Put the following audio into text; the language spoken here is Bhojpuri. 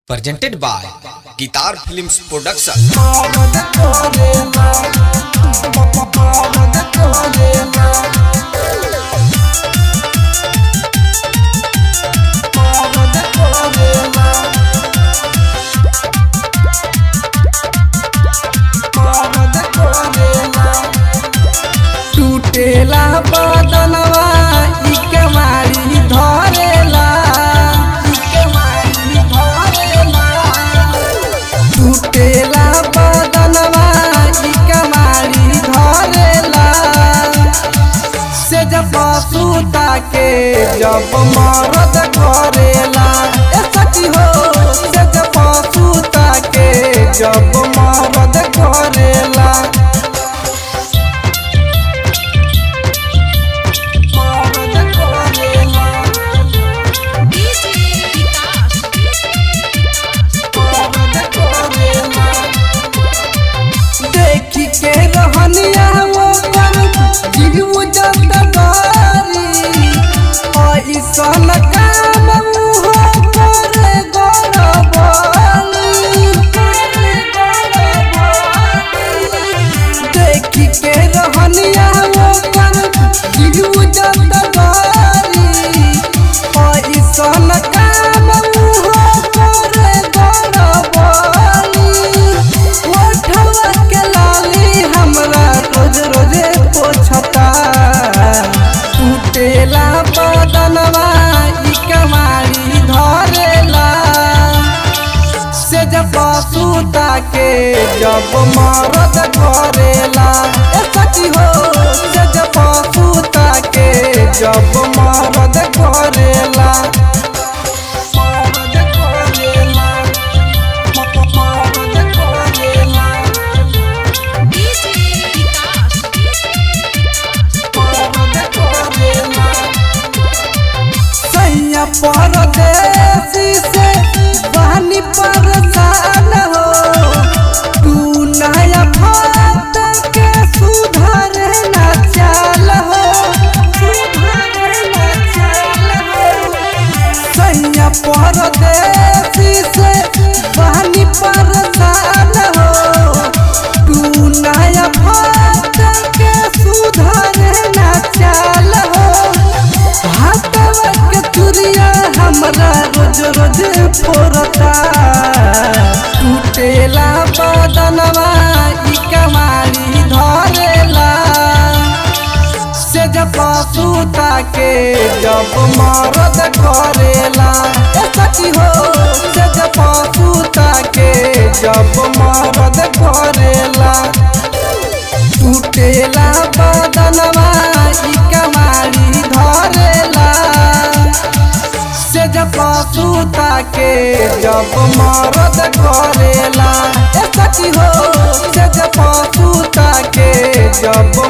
presented by Guitar Films Production. टूटेला बदनवा इके मारी धरेला टूटेला बदनवा इके मारी धरेला से जब सूता के जब मरद करेला ए सखी हो से जब सूता के जब मरद करेला देखी के रहनिया वो कर जीव जंदगारी ऐसन काम हो करे गड़बड़ी देखी के रहनिया वो कर जीव जंदगारी ऐसन काम हो करे गड़बड़ी हमरा रोज रोजे पोछता टूटेला बदनवा इके मारी धरेला से जब सूता के जब मरद करेला ए सखी हो से जब सूता के जब मरद करेला परदेसी से बहनी परेशान हो तू नया बात के सुधर न चल हो सैया परदेसी से बहनी परेशान हो तू नया बात के सुधर न चल हो हमरा रोज रोज फोरता टूटेला बदनवा इके मारी धरेला से जब सूता के जब मरद करेला ए सखी हो से जब सूता के जब मरद करेला टूटेला बदनवा इके मारी धरेला से जब सूता के जब मरद करेला ए सखी हो से जब सूता के जब